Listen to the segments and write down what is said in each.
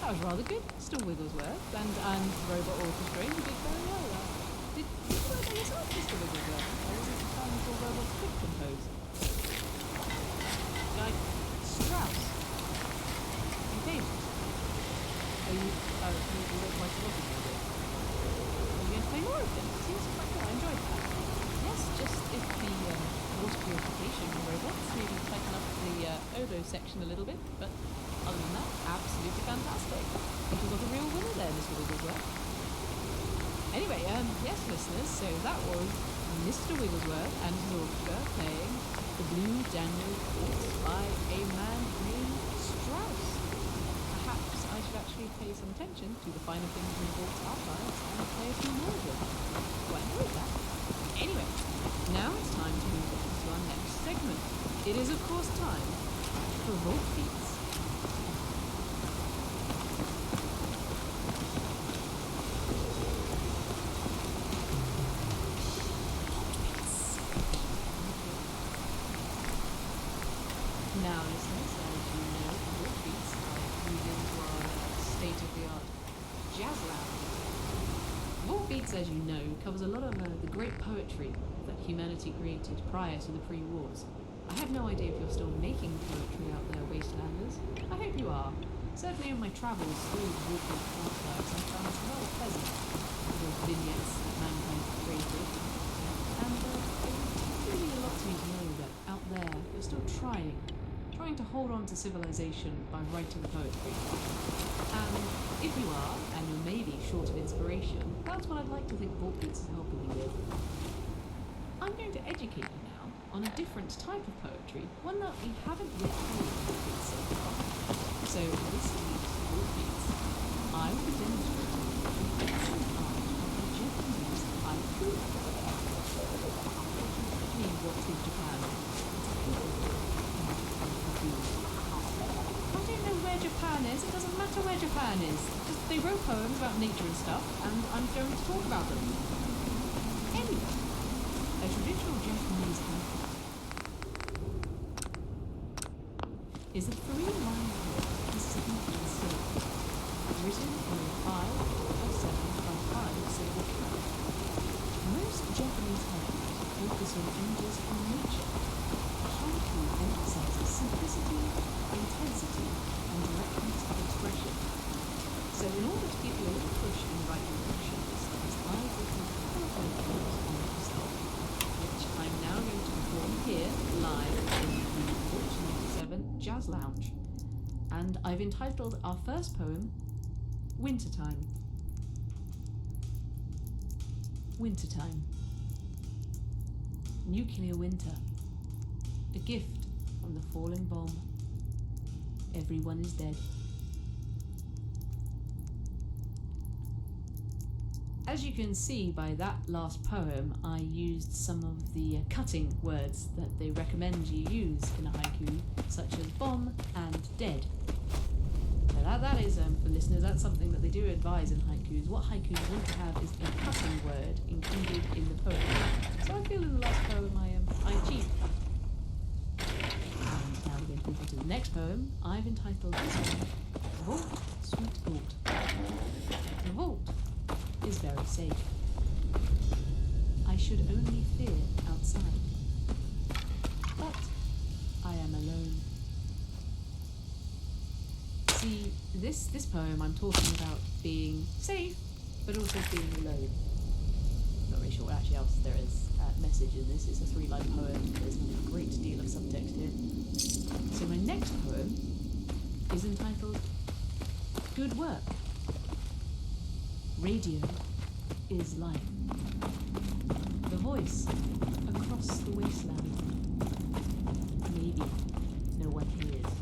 That was rather good. Still Wigglesworth and Robot Orchestra. You did very well there. Did you write that yourself, Mr. Wigglesworth? Or was it a song your robots could compose? Like Strauss. Okay. You don't quite a lot of music. Are you going to play more of them? It seems quite cool. I enjoyed that. Yes, just if the water purification robots maybe tighten up the odo section a little bit, but other than that, absolutely fantastic. I think we got a real winner there, Mr. Wigglesworth. Anyway, yes, listeners, so that was Mr. Wigglesworth and his orchestra playing the Blue Daniel Waltz by a man named Strauss. Perhaps I should actually pay some attention to the finer things in the waltz archives and play a few more of them. Quite enjoyed that. Anyway, now it's time to move on to our next segment. It is, of course, time for Vault Beats. Now, listeners, as you know, Vault Beats move into our state-of-the-art jazz lounge. Vault Beats, as you know, covers a lot of the great poetry that humanity created prior to the pre-wars. I have no idea if you're still making poetry out there, Wastelanders. I hope you are. Certainly in my travels through the Vault Beats archives, I found some rather pleasant little vignettes that mankind created. And it really means a lot to me to know that out there, you're still trying to hold on to civilization by writing poetry. And if you are, and you're maybe short of inspiration, that's what I'd like to think Vault Beats is helping you with. I'm going to educate you now on a different type of poetry, one that we haven't yet heard in Vault Beats so far. So this week's Vault Beats, I will be demonstrating the excellent art of the Japanese haiku. I mean, what's in Japan? I don't know where Japan is. It doesn't matter where Japan is. Just they wrote poems about nature and stuff, and I'm going to talk about them. Anyway, a traditional Japanese haiku is a three-line poem in syllables, written in a 5x7x5 syllable count. Most Japanese haikus focus on images from nature. Haiku emphasizes simplicity, intensity, and directness of expression. So in order to give you a little push in the right direction, listeners, I've written a couple of haikus on myself, which I'm now going to perform here, live, in the Vault 97 Jazz Lounge. And I've entitled our first poem, Wintertime. Wintertime. Nuclear winter. A gift from the falling bomb. Everyone is dead. As you can see by that last poem, I used some of the cutting words that they recommend you use in a haiku, such as bomb and dead. So that is, for listeners, that's something that they do advise in haikus. What haikus want to have is a cutting word included in the poem. So I feel in the last poem I achieved that. And now we're going to move on to the next poem. I've entitled this one, Vault, Sweet Vault. The vault is very safe. I should only fear outside. But I am alone. See, this poem I'm talking about being safe, but also being alone. Not really sure what actually else there is message in this. It's a 3-line poem. There's a great deal of subtext here. So my next poem is entitled Good Work. Radio is life. The voice across the wasteland. Maybe no one hears.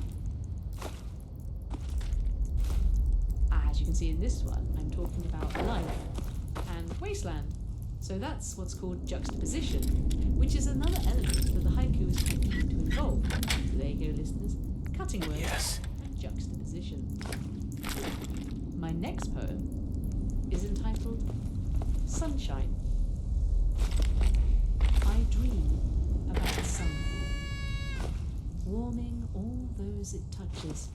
As you can see in this one, I'm talking about life and wasteland. So that's what's called juxtaposition, which is another element that the haiku is intended to involve. So there you go, listeners. Cutting words and juxtaposition. My next poem is entitled Sunshine. I dream about the sun, warming all those it touches.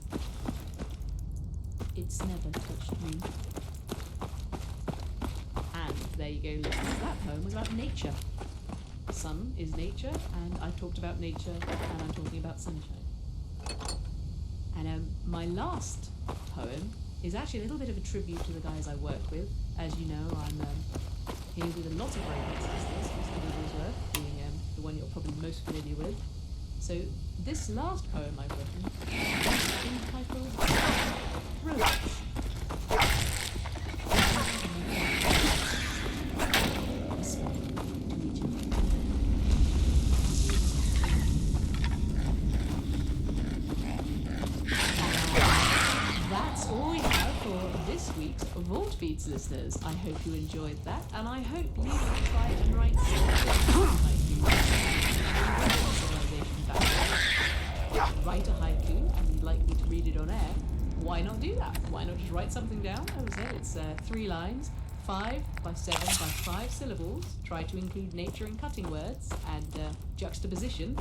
It's Never Touched Me. And there you go, listeners. That poem was about nature. Sun is nature, and I talked about nature, and I'm talking about sunshine. And my last poem is actually a little bit of a tribute to the guys I work with. As you know, I'm here with a lot of great listeners, Mr. Wigglesworth being the one you're probably most familiar with. So this last poem I've written is entitled Romance. Vault Beats listeners, I hope you enjoyed that, and I hope you will try and write something write a haiku, and you'd like me to read it on air. Why not do that? Why not just write something down? As I said, it's 3 lines, 5 by 7 by 5 syllables. Try to include nature and cutting words and juxtaposition.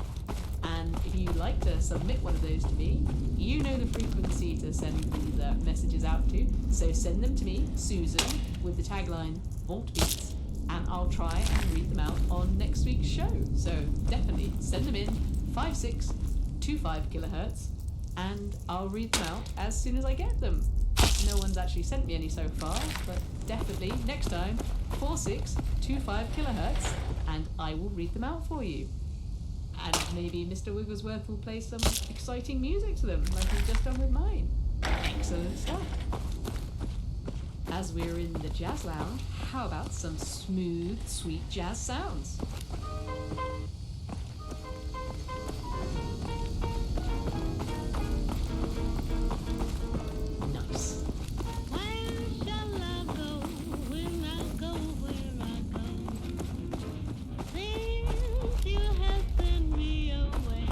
And if you'd like to submit one of those to me, you know the frequency to send these messages out to. So send them to me, Susan, with the tagline Vault Beats, and I'll try and read them out on next week's show. So definitely send them in, 5625 kilohertz, and I'll read them out as soon as I get them. No one's actually sent me any so far, but definitely next time, 4625 kilohertz, and I will read them out for you. And maybe Mr. Wigglesworth will play some exciting music to them, like he's just done with mine. Excellent stuff. As we're in the jazz lounge, how about some smooth, sweet jazz sounds? Nice. Where shall I go when I go where I go? Since you have sent me away,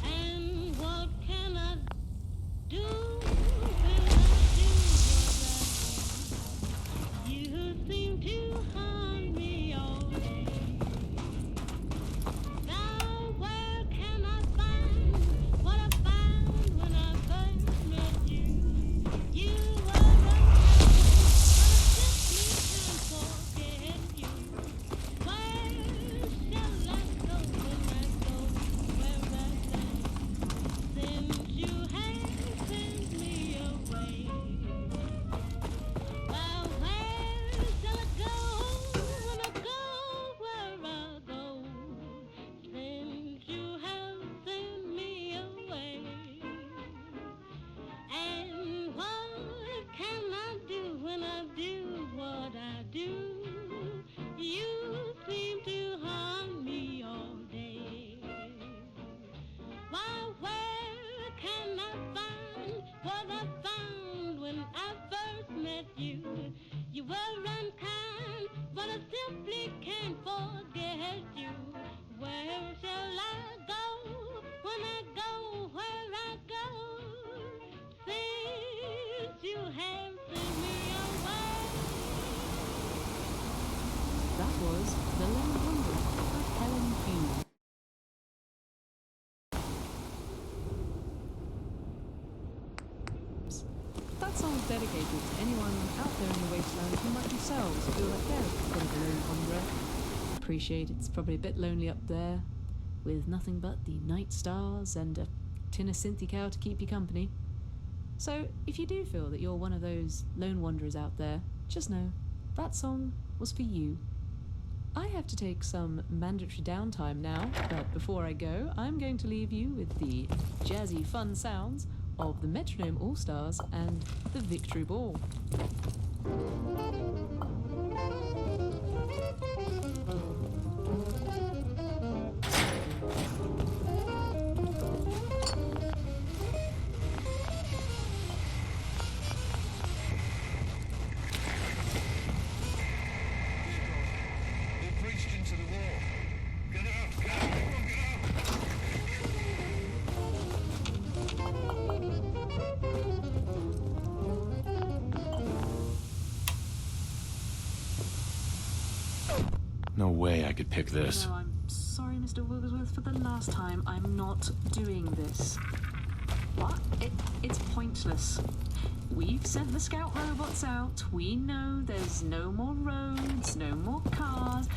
and what can I do when I do what I do? You seem to haunt me all day. Now where can I find what I found when I first met you? You were unhappy, but I simply can't forget you. Where shall I go when I go where I go? Since you have sent me away. Now where shall I go when I go where I go? Since you have sent me away. And what can I do when I do what I do? You seem to haunt me all day. Why, where can I find what I found when I first met you? You were unkind, but I simply can't forget you. Where shall I go when I go where I go? Since you have sent me away. That was The Lone Wanderer of Helen Hughes. That song's dedicated to anyone out there in the wasteland who might themselves feel like they're a bit of a lone wanderer. Appreciate it's probably a bit lonely up there, with nothing but the night stars and a tin of Cynthia cow to keep you company. So if you do feel that you're one of those lone wanderers out there, just know that song was for you. I have to take some mandatory downtime now, but before I go, I'm going to leave you with the jazzy fun sounds of the Metronome All-Stars and the Victory Ball. No way I could pick this. No, I'm sorry, Mr. Wigglesworth, for the last time, I'm not doing this. What? It's pointless. We've sent the scout robots out. We know there's no more roads, no more cars.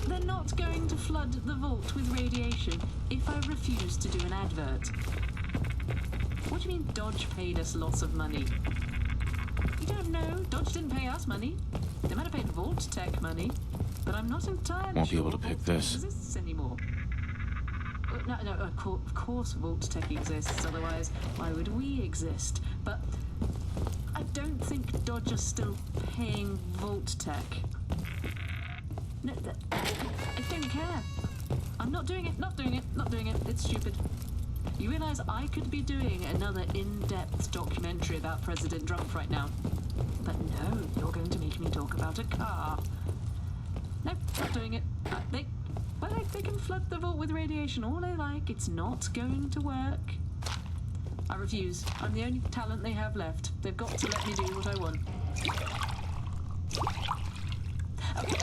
They're not going to flood the vault with radiation if I refuse to do an advert. What do you mean Dodge paid us lots of money? You don't know. Dodge didn't pay us money. They might have paid Vault Tech money, but I'm not entirely Won't be sure able to pick Vault this. Tech exists anymore. No, of course Vault Tech exists, otherwise why would we exist? But I don't think Dodge is still paying Vault Tech. No, I don't care. I'm not doing it, not doing it, not doing it. It's stupid. You realise I could be doing another in-depth documentary about President Trump right now. But no, you're going to make me talk about a car. Nope, not doing it. They can flood the vault with radiation all they like. It's not going to work. I refuse. I'm the only talent they have left. They've got to let me do what I want. Okay,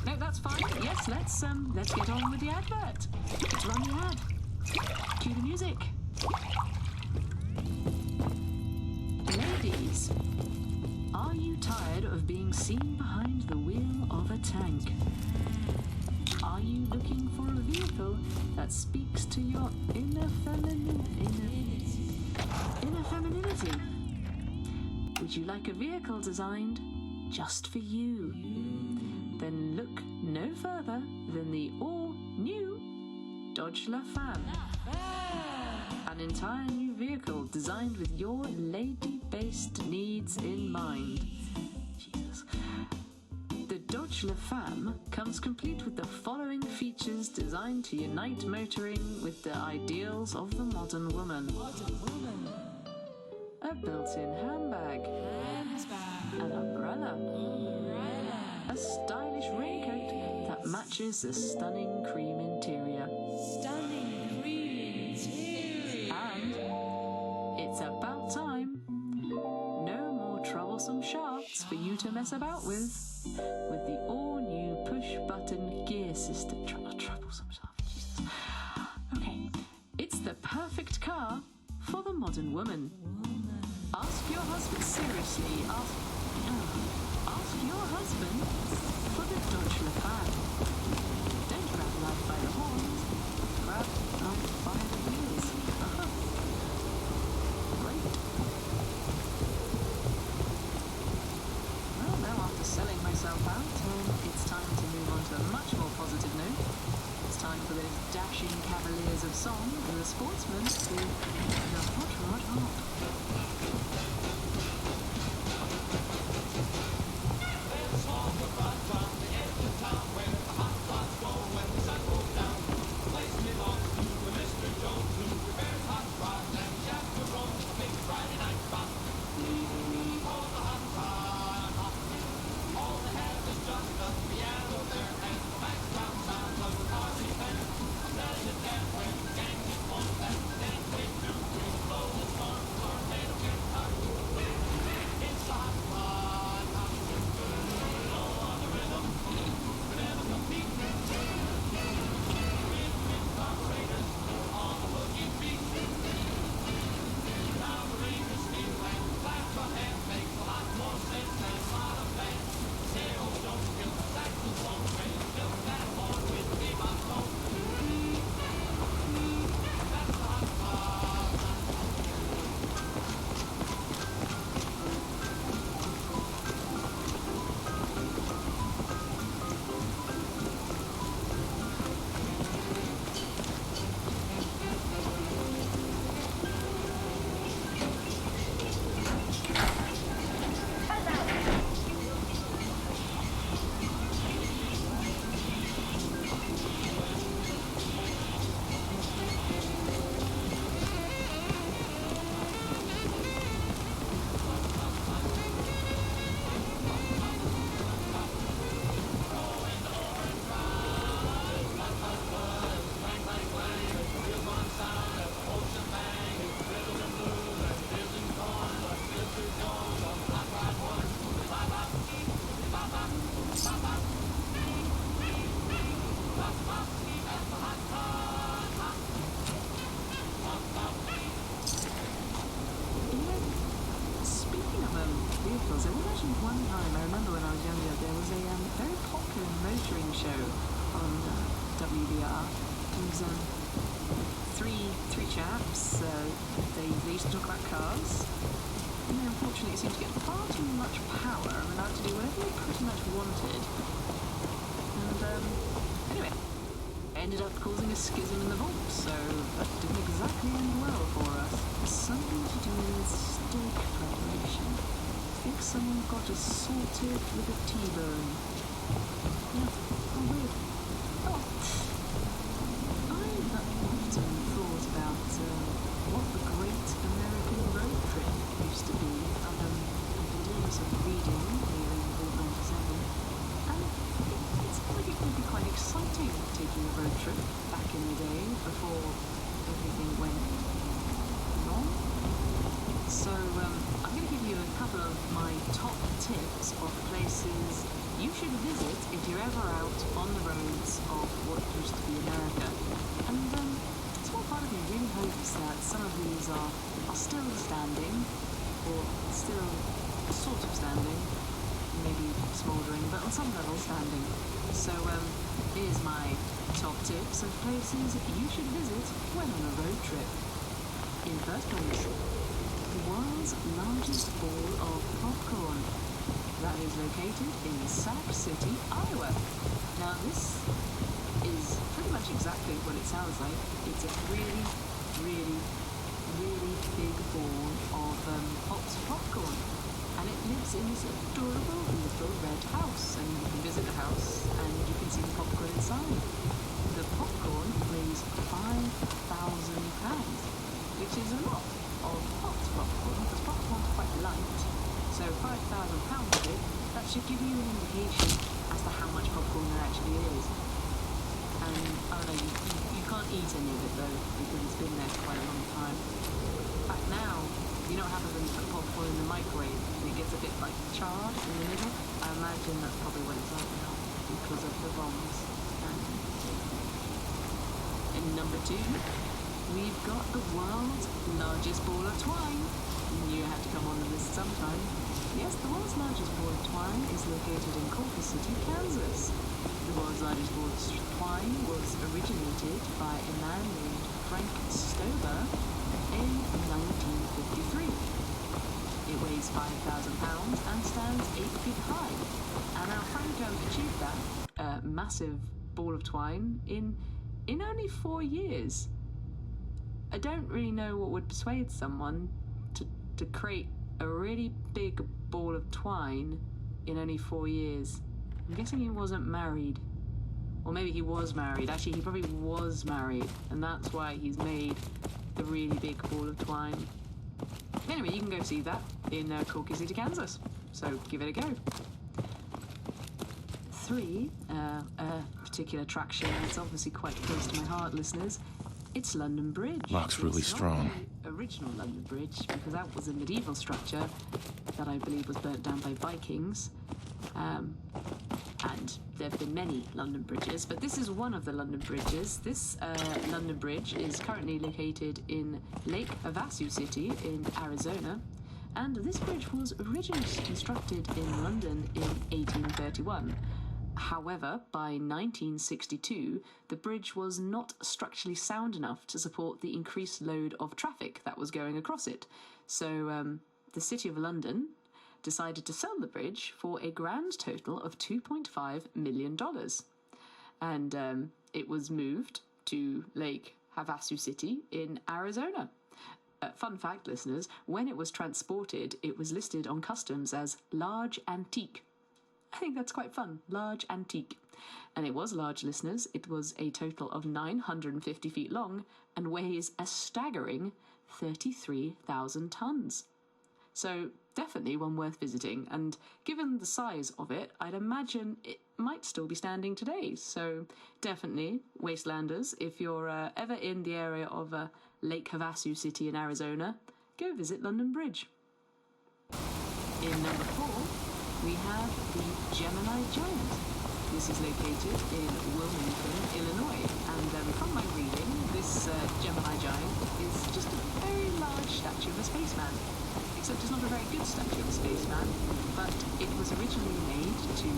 no, that's fine. Yes, let's get on with the advert. Let's run the ad. Cue the music. Ladies, are you tired of being seen behind the wheel of a tank? Are you looking for a vehicle that speaks to your inner femininity? Would you like a vehicle designed just for you? Then look no further than the all-new Dodge La Femme. An entire new vehicle designed with your lady-based needs in mind. Jesus. The Dodge La Femme comes complete with the following features designed to unite motoring with the ideals of the modern woman. A built-in handbag. An umbrella. A stylish raincoat that matches the stunning cream interior. And it's about time. No more troublesome shafts for you to mess about with the all-new push-button gear system. Troublesome shaft, Jesus. Okay, it's the perfect car for the modern woman. Ask your husband, seriously, ask your husband for the Dodge La Femme. Don't grab life by the horns, grab life by the wheels. Great. Well, now after selling myself out, it's time to move on to a much more positive note. It's time for those dashing cavaliers of song and the sportsmen to the hot rod hop. there was actually one time, I remember when I was younger, there was a very popular motoring show on WBR. It was three chaps. They used to talk about cars. And they unfortunately seemed to get far too much power and allowed to do whatever they pretty much wanted. And anyway, ended up causing a schism in the vault, so that didn't exactly end well for us. Something to do with steak preparation. I think someone got assaulted with a T-bone. Yeah, how weird. Oh, I've often thought about what the Great American Road Trip used to be. I've been doing some reading here in Vault 97, and it seems like it could be quite exciting taking a road trip back in the day before everything went wrong. So I'm going to give you a couple of my top tips of places you should visit if you're ever out on the roads of what used to be America. And a small part of me really hopes that some of these are still standing, or still sort of standing, maybe smouldering, but on some level standing. So here's my top tips of places you should visit when on a road trip. In first place, the world's largest ball of popcorn. That is located in Sac City, Iowa. Now this is pretty much exactly what it sounds like. It's a really, really, really big ball of popped popcorn. And it lives in this adorable little red house. And you can visit the house and you can see the popcorn inside. The popcorn weighs 5,000 pounds, which is a lot of popped popcorn, because popcorn's quite light. So 5,000 pounds of it, that should give you an indication as to how much popcorn there actually is. And I don't know, you can't eat any of it though, because it's been there for quite a long time. Back now, you know what happens when you put popcorn in the microwave and it gets a bit like charred in the middle? I imagine that's probably what it's like now, because of the bombs. And number 2, we've got the world's largest ball of twine. You knew it had to come on the list sometime. Yes, the world's largest ball of twine is located in Culver City, Kansas. The world's largest ball of twine was originated by a man named Frank Stover in 1953. It weighs 5,000 pounds and stands 8 feet high. And now Frank achieved that massive ball of twine in only 4 years. I don't really know what would persuade someone to create a really big ball of twine in only 4 years. I'm guessing he wasn't married. Or maybe he was married. Actually, he probably was married, and that's why he's made the really big ball of twine. Anyway, you can go see that in Culver City, Kansas. So give it a go. 3, a particular attraction that's obviously quite close to my heart, listeners. It's London Bridge. Lock's really It's not strong. the original London Bridge, because that was a medieval structure that I believe was burnt down by Vikings. And there have been many London bridges, but this is one of the London bridges. This London Bridge is currently located in Lake Havasu City in Arizona, and this bridge was originally constructed in London in 1831. However, by 1962, the bridge was not structurally sound enough to support the increased load of traffic that was going across it. So the City of London decided to sell the bridge for a grand total of $2.5 million. And it was moved to Lake Havasu City in Arizona. Fun fact, listeners, when it was transported, it was listed on customs as large antique. I think that's quite fun. Large antique. And it was large, listeners. It was a total of 950 feet long and weighs a staggering 33,000 tons. So definitely one worth visiting. And given the size of it, I'd imagine it might still be standing today. So definitely, Wastelanders, if you're ever in the area of Lake Havasu City in Arizona, go visit London Bridge. In number 4, we have the Gemini Giant. This is located in Wilmington, Illinois, and from my reading, this Gemini Giant is just a very large statue of a spaceman. except it's not a very good statue of a spaceman, but it was originally made to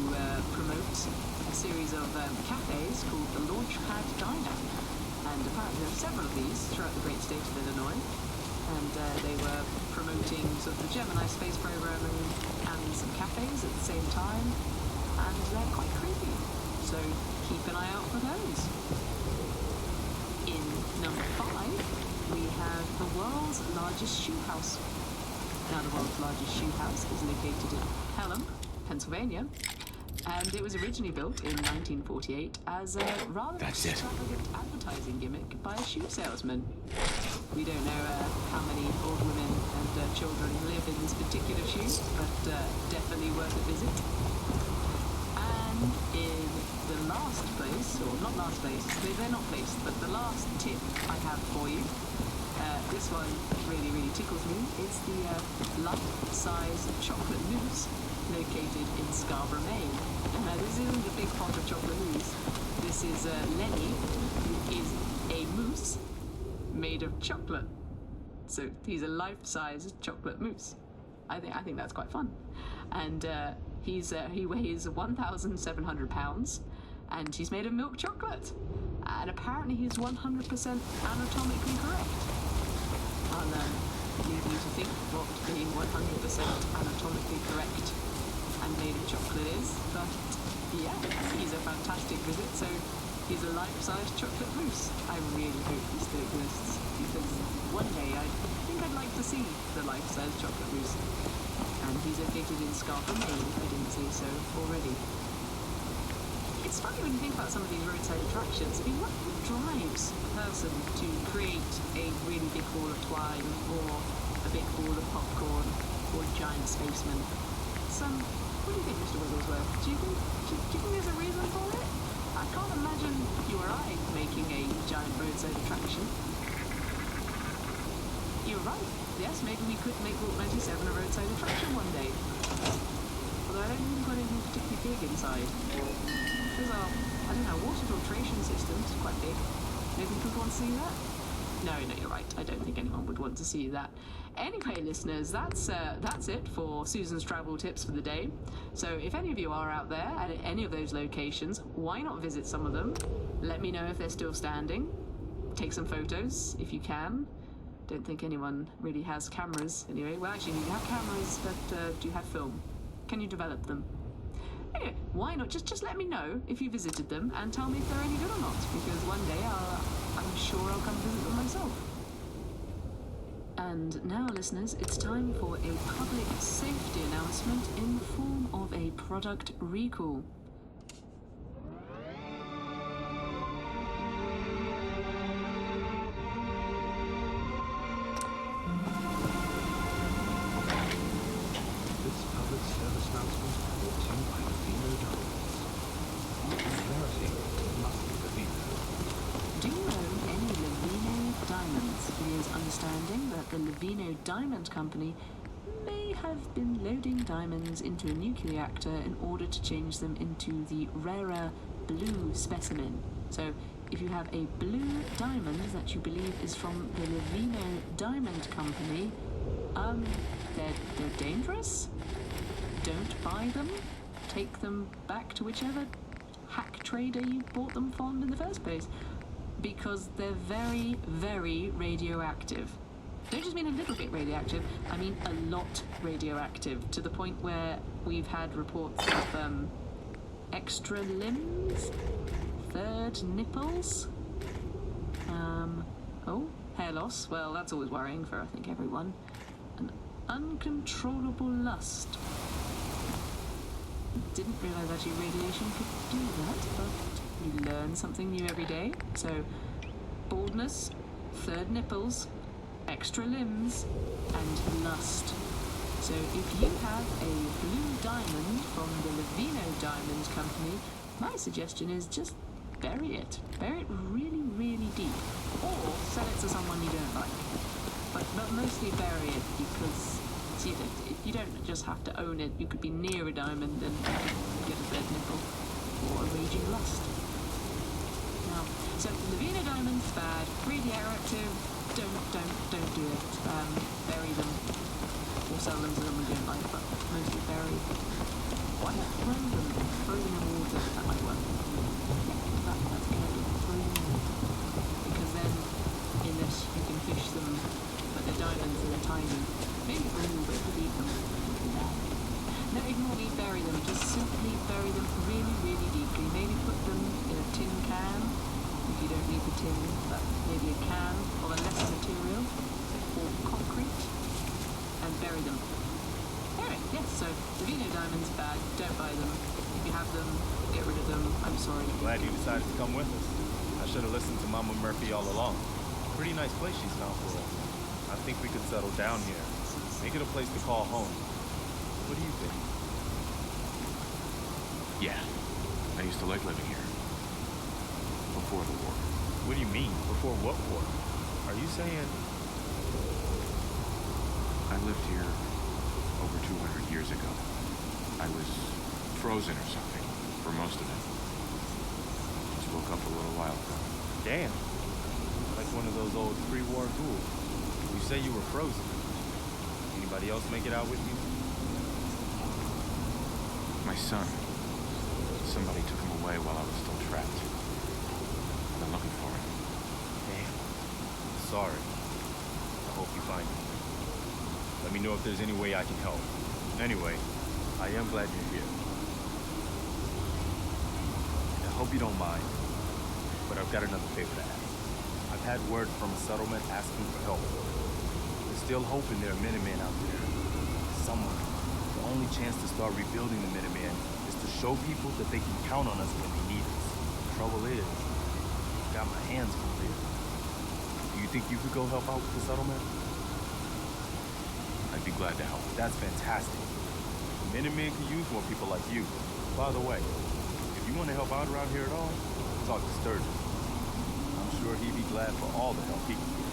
promote a series of cafes called the Launchpad Diner. And apparently there are several of these throughout the great state of Illinois. And they were promoting sort of the Gemini space program and some cafes at the same time. And they're quite creepy. So keep an eye out for those. In number 5, we have the world's largest shoe house. Now, the world's largest shoe house is located in Pelham, Pennsylvania, and it was originally built in 1948 as a rather extravagant advertising gimmick by a shoe salesman. We don't know how many old women and children live in this particular shoe, but definitely worth a visit. And in the last place, or not last place, they're not placed, but the last tip I have for you, this one really, really tickles me. It's the life-size chocolate mousse located in Scarborough, Maine. Now, this isn't a big pot of chocolate mousse. This is Lenny, who is a mousse made of chocolate. So he's a life-size chocolate mousse. I think that's quite fun. And he weighs 1,700 pounds, and he's made of milk chocolate. And apparently he's 100% anatomically correct. I'll leave you to think what being 100% anatomically correct and made of chocolate is, but yeah, he's a fantastic visit. So he's a life-size chocolate mousse. I really hope he still exists, because one day I think I'd like to see the life-size chocolate mousse. And he's located in Scarborough, Maine, if I didn't say so already. It's funny when you think about some of these roadside attractions. I mean, what drives a person to create a really big ball of twine, or a big ball of popcorn, or a giant spaceman? What do you think, Mr. Wigglesworth? Do you think there's a reason for it? I can't imagine you or I making a giant roadside attraction. You're right. Yes, maybe we could make Route 97 a roadside attraction one day. Although I don't think we've got anything particularly big inside. There's our, I don't know, water filtration system. It's quite big. Maybe people want to see that? No, you're right. I don't think anyone would want to see that. Anyway, listeners, that's it for Susan's travel tips for the day. So if any of you are out there at any of those locations, why not visit some of them? Let me know if they're still standing. Take some photos if you can. Don't think anyone really has cameras anyway. Well, actually, you have cameras, but do you have film? Can you develop them? Anyway, why not? Just let me know if you visited them and tell me if they're any good or not, because one day I'm sure I'll come visit them myself. And now, listeners, it's time for a public safety announcement in the form of a product recall. This public service announcement is brought to you by Levino Diamonds. Clarity must be Levino. Do you own any Levino diamonds? It is understanding that the Levino Diamond Company may have been loading diamonds into a nuclear reactor in order to change them into the rarer blue specimen. So if you have a blue diamond that you believe is from the Levino Diamond Company, they're dangerous. Don't buy them. Take them back to whichever hack trader you bought them from in the first place, because they're very, very radioactive. Don't just mean a little bit radioactive, I mean a lot radioactive, to the point where we've had reports of extra limbs, third nipples, hair loss. Well, that's always worrying for, I think, everyone. An uncontrollable lust. Didn't realise actually radiation could do that, but you learn something new every day. So, baldness, third nipples, extra limbs, and lust. So if you have a blue diamond from the Levino Diamond Company, my suggestion is just bury it. Bury it really, really deep. Or sell it to someone you don't like. But mostly bury it, because you don't just have to own it. You could be near a diamond and get a third nipple, or a raging lust. Now, so Levino diamonds, bad, radioactive. Don't do it. Bury them, or sell them to someone you don't like, but mostly bury. Why not throw them? Throw them in water. That might work. Yeah, that's good. Throw them in water. Because then, in this, you can fish them, but they're diamonds and they're tiny. Maybe for a little bit, but eat them. No, ignore me, bury them. Just simply bury them really, really deeply. Maybe put them in a tin can, if you don't need the tin, but maybe a can of a less material, or concrete, and bury them. Anyway, yes, so the Vino diamonds, bad, don't buy them. If you have them, get rid of them. I'm sorry. Glad you decided to come with us. I should have listened to Mama Murphy all along. Pretty nice place she's found for us. I think we could settle down here. Make it a place to call home. What do you think? Yeah, I used to like living here. Before the war. What do you mean? Before what war? Are you saying... I lived here over 200 years ago. I was frozen or something for most of it. Just woke up a little while ago. Damn. Like one of those old pre-war ghouls. You say you were frozen. Anybody else make it out with you? My son. Somebody took him away while I was still trapped. I've been looking for him. Damn. Sorry. I hope you find him. Let me know if there's any way I can help. Anyway, I am glad you're here. I hope you don't mind, but I've got another favor to ask. I've had word from a settlement asking for help. There's still hope in there are Minutemen out there. Somewhere. The only chance to start rebuilding the Minutemen is to show people that they can count on us when they need us. The trouble is, I've got my hands full here. Do you think you could go help out with the settlement? I'd be glad to help. That's fantastic. The Minutemen can use more people like you. By the way, if you want to help out around here at all, talk to Sturgis. I'm sure he'd be glad for all the help he can get.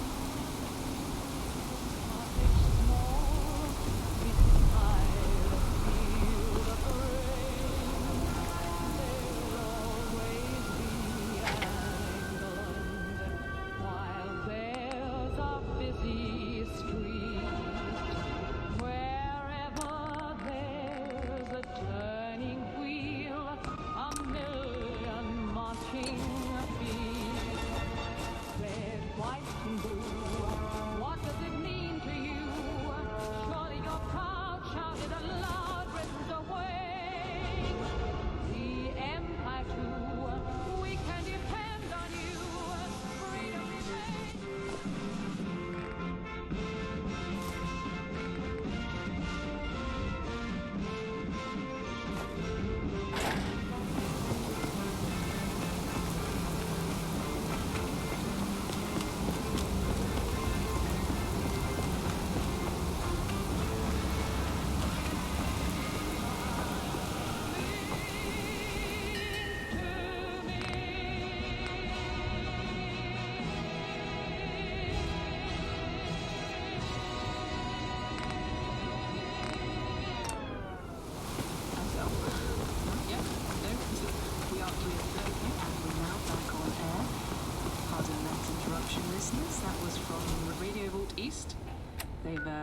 They've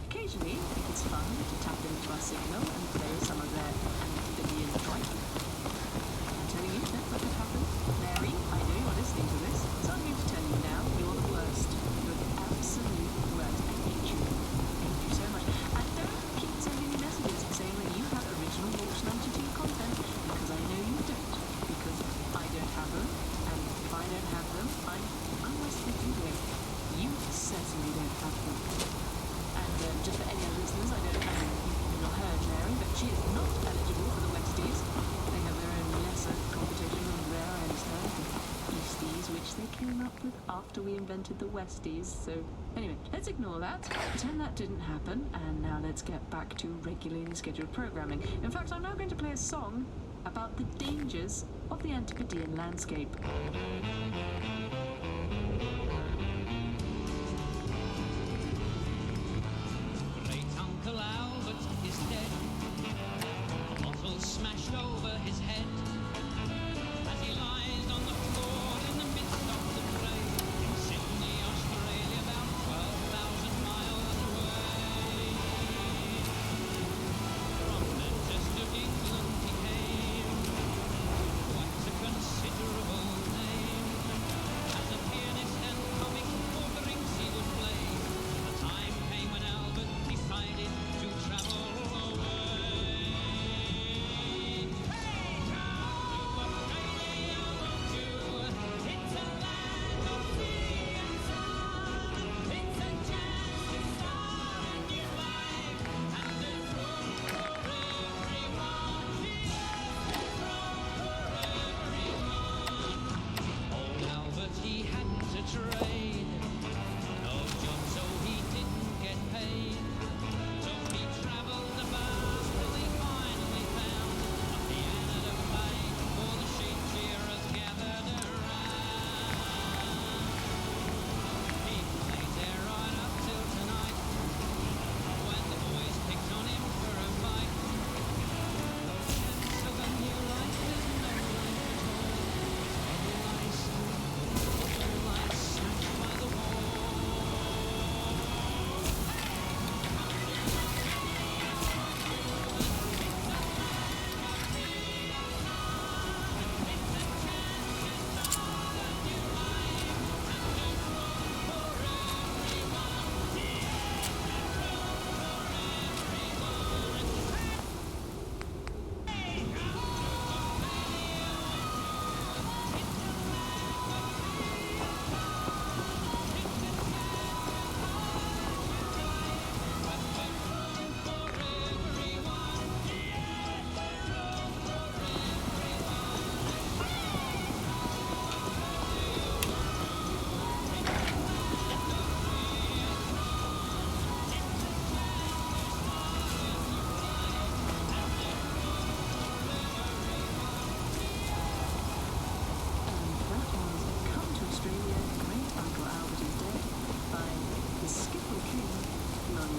occasionally think it's fun to tap into our signal and play some of their amphibian tripe. I'm telling you, don't let it happen. Mary, I know you're listening to this, so I'm going to tell you now, you're the worst. You're the absolute worst. I hate you. I hate you so much. And don't keep sending me messages saying that you have original Launch 92 content, because I know you don't. Because I don't have them, and if I don't have them, I'm wasting video. You certainly don't have them. And just for any other listeners, I don't know if you've not heard Mary, but she is not eligible for the Westies. They have their own lesser competition over there, I understand, the Easties, which they came up with after we invented the Westies. So anyway, let's ignore that. Pretend that didn't happen, and now let's get back to regularly scheduled programming. In fact, I'm now going to play a song about the dangers of the Antipodean landscape.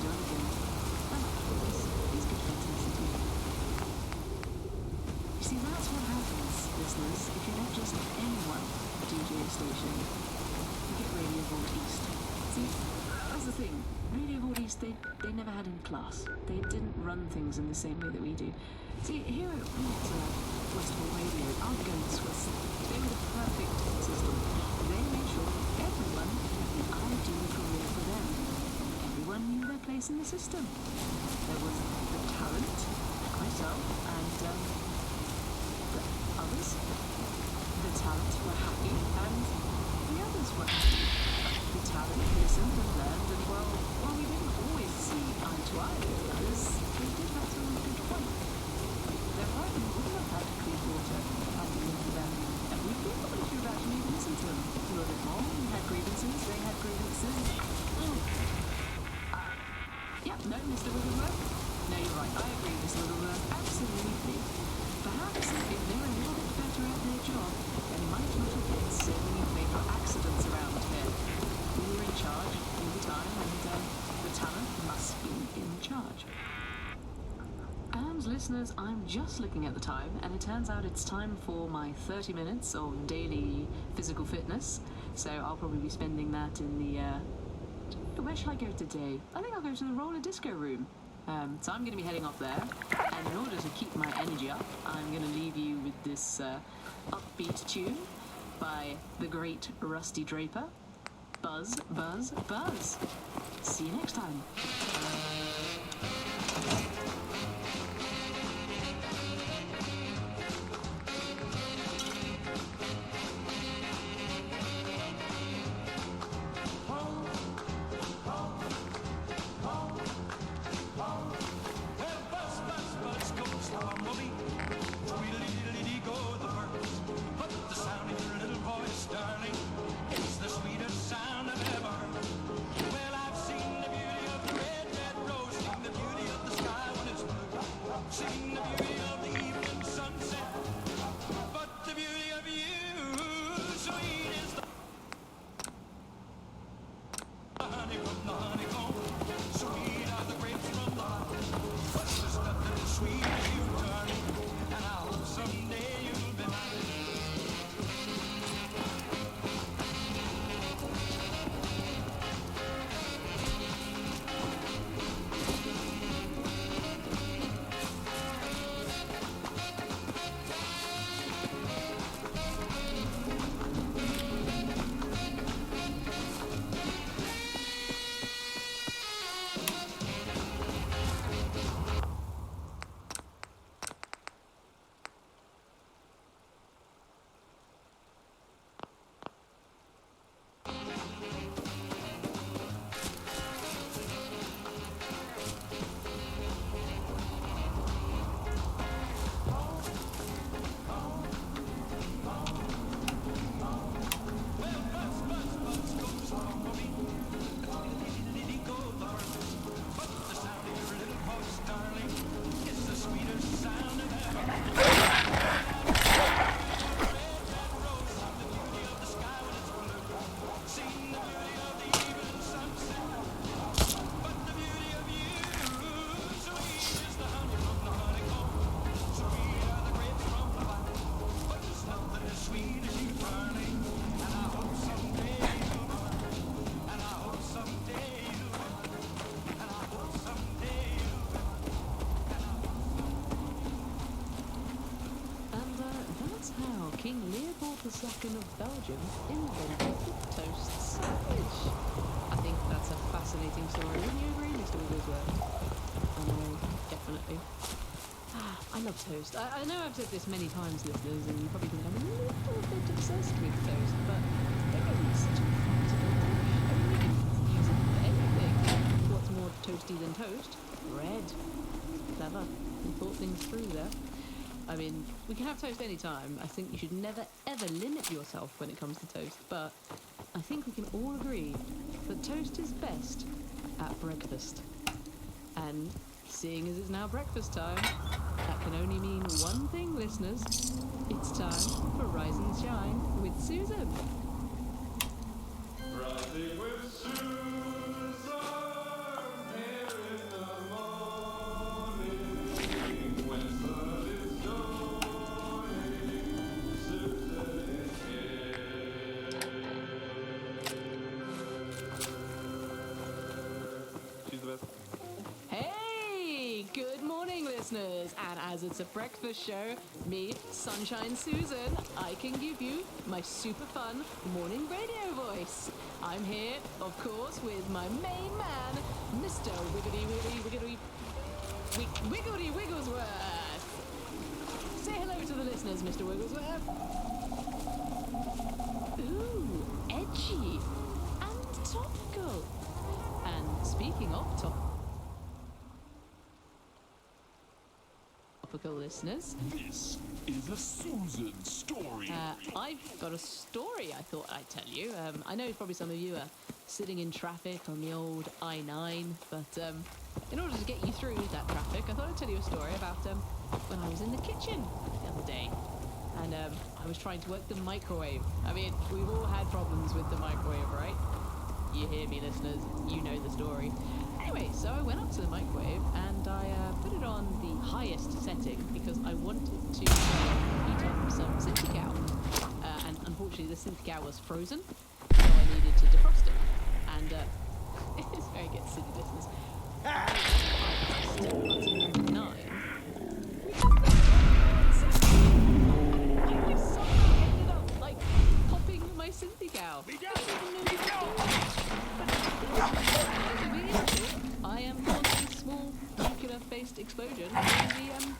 begun again. And this is good for intensity. You see, that's what happens, listeners, if you let just anyone DJ a station. You get Radio Vault East. See, that's the thing. Radio Vault East, they never had any class. They didn't run things in the same way that we do. See, here at Westwall Radio, our goats was they were the perfect system. They made sure everyone had the ideal career for them. Everyone knew their place in the system. There was the talent, like myself, and the others. The talent were happy, and the others were happy. The talent listened and learned, and while we didn't always see eye to eye with the others, we did have some good points. They're right, we wouldn't have had clean water piping into them, and we probably should have actually listened to them a little bit more. We had grievances, they had grievances. Yeah, no, Mr. Wigglesworth? No, you're right, I agree, Mr. Wigglesworth, absolutely. Perhaps if they were a little bit better at their job, there might not have been so many fatal accidents around here. We were in charge all the time, and the talent must be in charge. And listeners, I'm just looking at the time, and it turns out it's time for my 30 minutes of daily physical fitness. So I'll probably be spending that in the, where shall I go today? I think I'll go to the roller disco room. So I'm going to be heading off there, and in order to keep my energy up, I'm going to leave you with this upbeat tune by the great Rusty Draper. Buzz, buzz, buzz. See you next time. II of Belgium invented the toast sandwich. I think that's a fascinating story. Wouldn't you agree, Mr. Wigglesworth? I know, definitely. I love toast. I know I've said this many times, listeners, and you probably think I'm a little bit obsessed with toast, but it is such a flexible dish. I mean, you can use it for anything. What's more toasty than toast? Bread. Clever. You thought things through there. I mean, we can have toast any time. I think you should never, ever limit yourself when it comes to toast, but I think we can all agree that toast is best at breakfast. And seeing as it's now breakfast time, that can only mean one thing, listeners. It's time for Rise and Shine with Susan. Rising with Susan, here Elizabeth. Hey, good morning, listeners. And as it's a breakfast show, me, Sunshine Susan, I can give you my super fun morning radio voice. I'm here, of course, with my main man, Mr. Wiggledy Wigglesworth. Say hello to the listeners, Mr. Wigglesworth. Ooh, edgy and topical. And speaking of topical listeners, This is a Susan story. I've got a story I thought I'd tell you. I know probably some of you are sitting in traffic on the old I-9, but in order to get you through that traffic, I thought I'd tell you a story about when I was in the kitchen the other day. And I was trying to work the microwave. I mean, we've all had problems with the microwave, right? You hear me, listeners. You know the story. Anyway, so I went up to the microwave and I put it on the highest setting because I wanted to heat up some Synthicao. And unfortunately, the Synthicao was frozen, so I needed to defrost it. And it's very good, silly listeners. I pressed button number 9. I somehow ended up, like, popping my Synthicao. I am causing a small nuclear-based explosion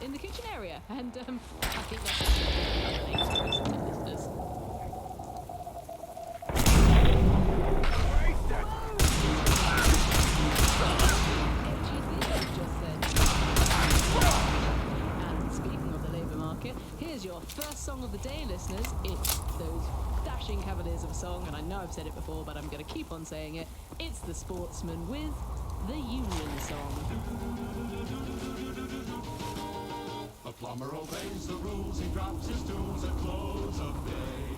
in the kitchen area, and I think that's just listeners. And speaking of the labour market, here's your first song of the day, listeners. It's those dashing cavaliers of a song, and I know I've said it before, but I'm going to keep on saying it. It's the Sportsman with the Union Song. A plumber obeys the rules, he drops his tools at close of day.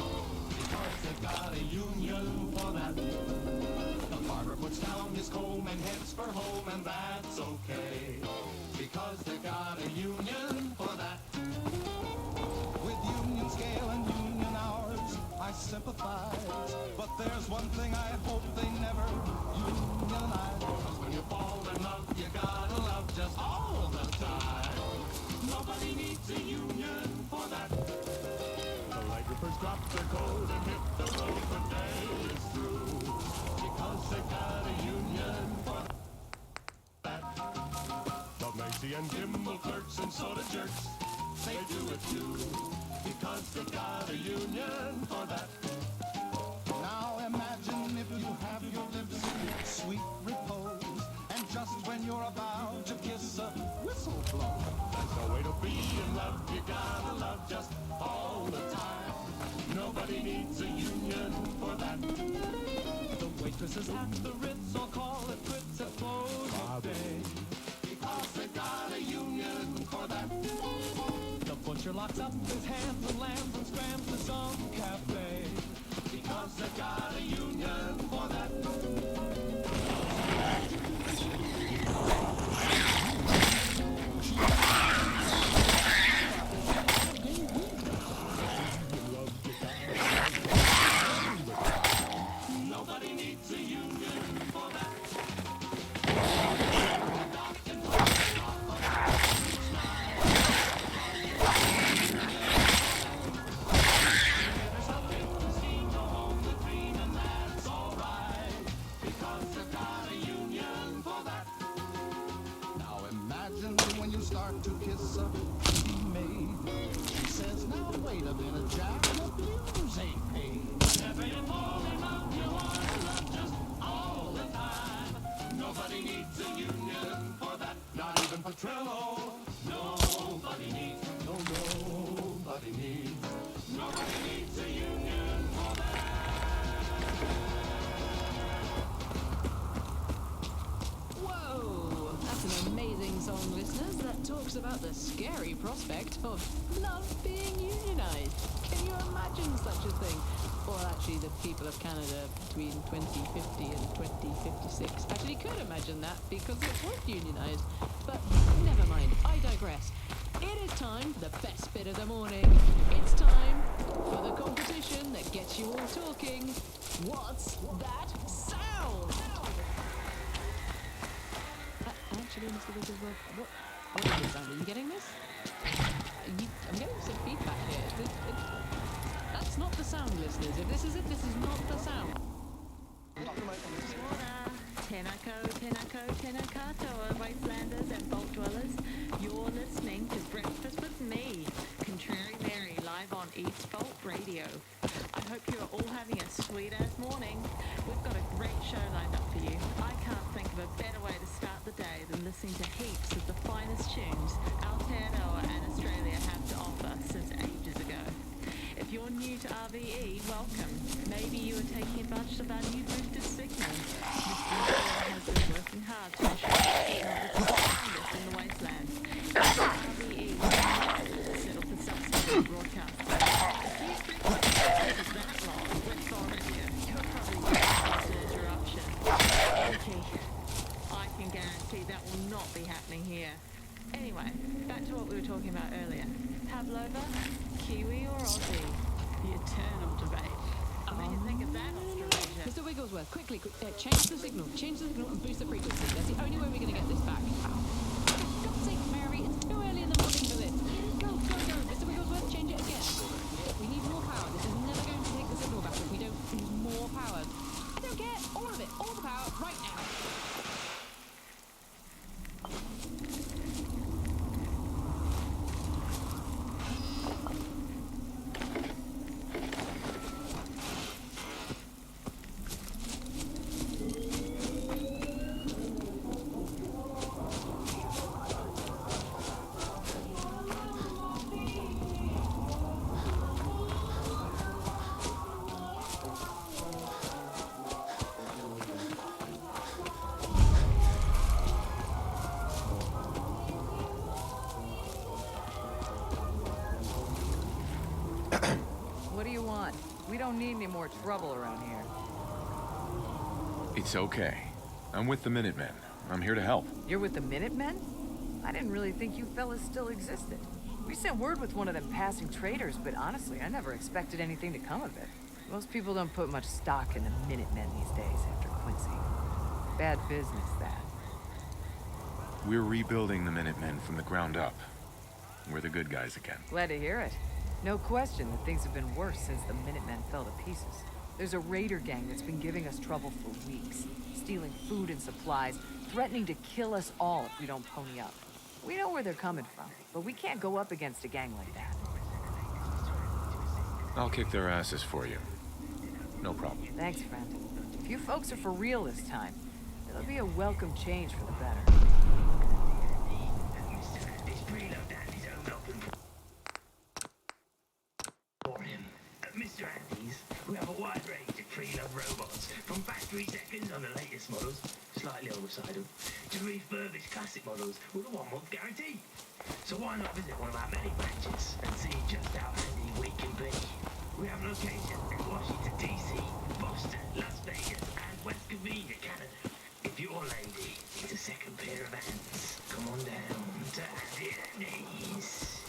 Because they've got a union for that. The farmer puts down his comb and heads for home, and that's okay. Because they've got a union for that. With union scale and union hours, I sympathize. But there's one thing I hope they never unionize. Cause when you fall in love, you gotta love just all the time. Nobody needs a union for that. The Lagerfors drop their coat and hit the road when day is through. Because they got a union for that. The Macy and Kimball clerks and soda jerks, they do it too. Because they got a union for that. Now imagine if you have your lips in sweet repose, and just when you're about to kiss a whistle blows. There's no way to be in love, you gotta love just all the time. Nobody needs a union for that. The waitresses at the Ritz all call it quits at close of day. Because they got a union for that. The butcher locks up his hands and lands and scrams to some cafe. Because they got a union for that. Nobody needs a union for that. Now imagine when you start to kiss a maid. She says, now wait a minute, Jack, the blues ain't paid. Never you fall in love, you wanna love just all the time. Nobody needs a union for that. Not even Petrillo. Nobody needs. No, nobody needs. Nobody needs a union for that. Whoa! That's an amazing song, listeners, that talks about the scary prospect of love being unionized. Can you imagine such a thing? Or actually, the people of Canada between 2050 and 2056 actually could imagine that because it was unionized. But never mind, I digress. It is time for the best bit of the morning. It's time for the competition that gets you all talking. What's that sound? actually, Mr. Wigglesworth? What is this sound? Are you getting this? I'm getting some feedback here. That's not the sound, listeners. If this is it, this is not the sound. Tenako, Tenako, Tenakato, Wastelanders and Vault Dwellers. You're listening to Breakfast with me, Contrary Mary, live on East Vault Radio. I hope you're all having a sweet-ass morning. We've got a great show lined up for you. I can't think of a better way to start the day than listening to heaps of the finest tunes Aotearoa and Australia have to offer since ages ago. If you're new to RVE, welcome. Maybe you are taking advantage of our new boosted signal. Mr. Nicola has been working hard to ensure that it's the strongest in the wasteland. RVE settle for subsequent broadcasts. If you think it's that long, with radio, you're probably listening to interruption. Okay, I can guarantee that will not be happening here. Anyway, back to what we were talking about earlier. Pavlova, Kiwi or Aussie? The eternal debate. What do you think of that, Australasia? Mr. Wigglesworth, quickly, change the signal and boost the frequency. That's the only way we're going to get this back. For God's sake, Mary, it's too early in the morning for this. Go. Mr. Wigglesworth, change it again. We need more power. This is never going to take the signal back if we don't use more power. I don't care. All of it. All the power right now. What do you want? We don't need any more trouble around here. It's okay. I'm with the Minutemen. I'm here to help. You're with the Minutemen? I didn't really think you fellas still existed. We sent word with one of them passing traders, but honestly, I never expected anything to come of it. Most people don't put much stock in the Minutemen these days after Quincy. Bad business, that. We're rebuilding the Minutemen from the ground up. We're the good guys again. Glad to hear it. No question that things have been worse since the Minutemen fell to pieces. There's a raider gang that's been giving us trouble for weeks, stealing food and supplies, threatening to kill us all if we don't pony up. We know where they're coming from, but we can't go up against a gang like that. I'll kick their asses for you. No problem. Thanks, friend. If you folks are for real this time, it'll be a welcome change for the better. Mr. Andes, we have a wide range of pre-loved robots, from factory seconds on the latest models, slightly oversided, to refurbished classic models with a 1-month guarantee. So why not visit one of our many branches and see just how handy we can be? We have locations in Washington, D.C., Boston, Las Vegas, and West Covina, Canada. If your lady needs a second pair of hands, come on down to Andes.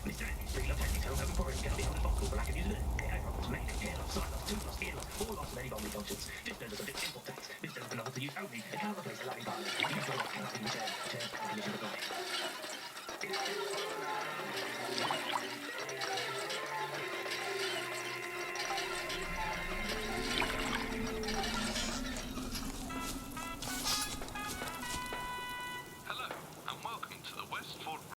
Mr. Andes, pre-loved handies, home open for him, cannot be held at box or for lack of usability. AI problems, maintenance, hair loss, sight loss, tooth loss, ear loss, all loss of any bodily functions.